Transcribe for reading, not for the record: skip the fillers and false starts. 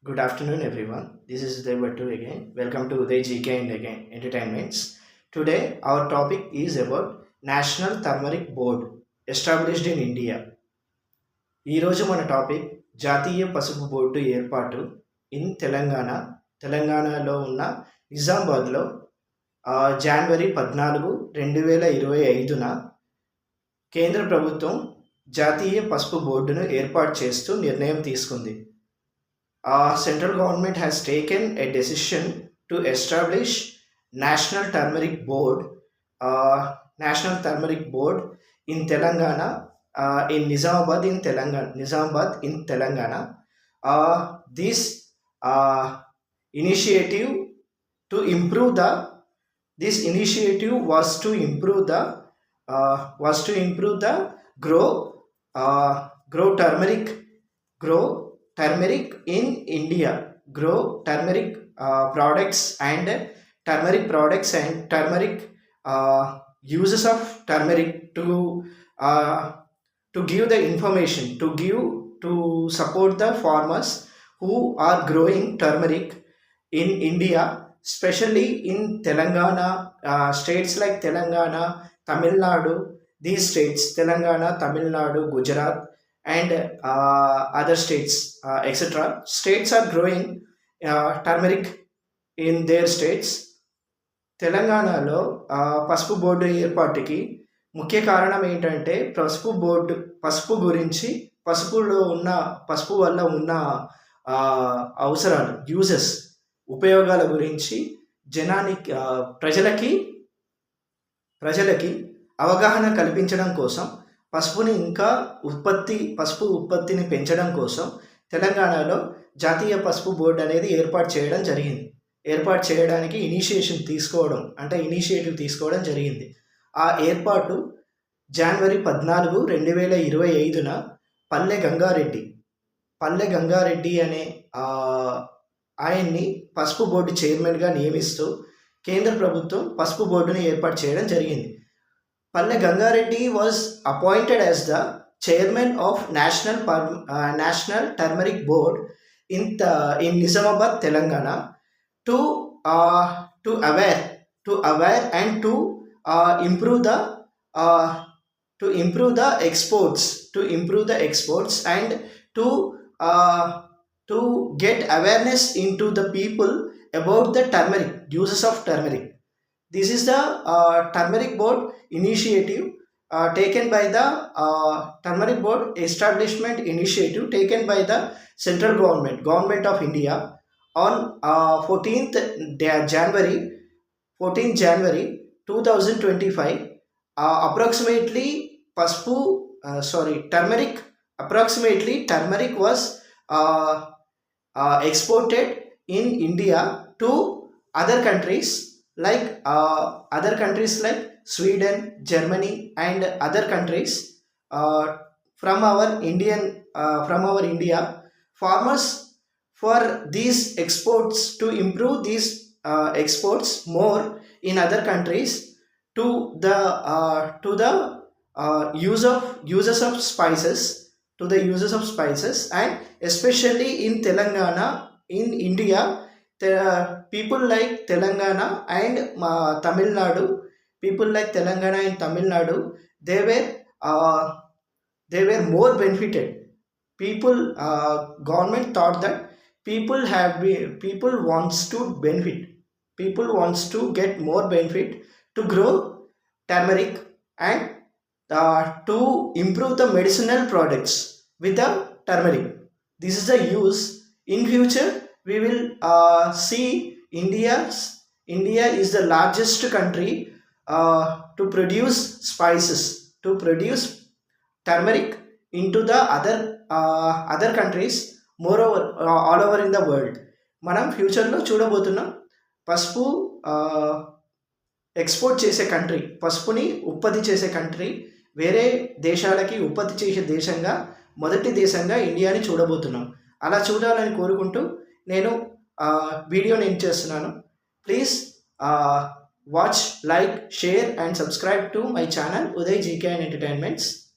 Good afternoon, everyone. This is Devatu again. Welcome to Uday GK and again Entertainments. Today, our topic is about National Turmeric Board, established in India. ఈ రోజు మన topic జాతీయ పసుపు board ఏర్పాటు in తెలంగాణలో ఉన్న నిజామాబాద్లో జనవరి 14, 2025న కేంద్ర ప్రభుత్వం జాతీయ పసుపు బోర్డును ఏర్పాటు చేస్తూ నిర్ణయం తీసుకుంది. Central government has taken a decision to establish National Turmeric Board, National Turmeric Board in Telangana, in Nizamabad in Telangana. This initiative to improve the this initiative was to improve the grow grow turmeric grow turmeric in India, grow turmeric products and turmeric uses of turmeric to give the information to support the farmers who are growing turmeric in India, especially in Telangana, states like Telangana, Tamil Nadu. These states, Telangana, Tamil Nadu, Gujarat, and other states, etc. States are growing turmeric in their states. తెలంగాణలో పసుపు board ఏర్పాటుకి ముఖ్య కారణం ఏంటంటే పసుపు గురించి పసుపు వల్ల ఉన్న అవసరాలు, ఉపయోగాల గురించి ప్రజలకి అవగాహన కల్పించడం కోసం పసుపు ఉత్పత్తిని పెంచడం కోసం తెలంగాణలో జాతీయ పసుపు బోర్డు అనేది ఏర్పాటు చేయడానికి ఇనిషియేటివ్ తీసుకోవడం జరిగింది. ఆ ఏర్పాటు జనవరి 14, 2025న పల్లె గంగారెడ్డి అనే ఆయన్ని పసుపు బోర్డు చైర్మన్గా నియమిస్తూ కేంద్ర ప్రభుత్వం పసుపు బోర్డుని ఏర్పాటు చేయడం జరిగింది. Palle Gangareddy was appointed as the chairman of National Turmeric Board in Nizamabad, Telangana, to aware and to improve the exports and to get awareness into the people about the uses of turmeric. This is the turmeric board initiative taken by the turmeric board establishment initiative taken by the central government of India on 14th January 2025. Approximately turmeric was exported in India to other countries like Sweden, Germany, and other countries. From our India, farmers for these exports, to improve these exports more in other countries, to the uses of spices, and especially in Telangana, in India. People like Telangana and Tamil Nadu, they were more benefited. Government thought that people wants to benefit. People wants to get more benefit to grow turmeric and to improve the medicinal products with the turmeric. This is the use. In future, we will see India is the largest country to produce spices, to produce turmeric into the other countries, moreover all over in the world. మనం ఫ్యూచర్లో చూడబోతున్నాం పసుపు export చేసే country, పసుపుని ఉత్పత్తి చేసే country, వేరే దేశాలకి ఉత్పత్తి చేసే మొదటి దేశంగా ఇండియాని చూడబోతున్నాం. అలా చూడాలని కోరుకుంటూ నేను వీడియోని ఎండ్ చేస్తున్నాను. Please watch, like, share and subscribe to my channel Uday GK and Entertainments.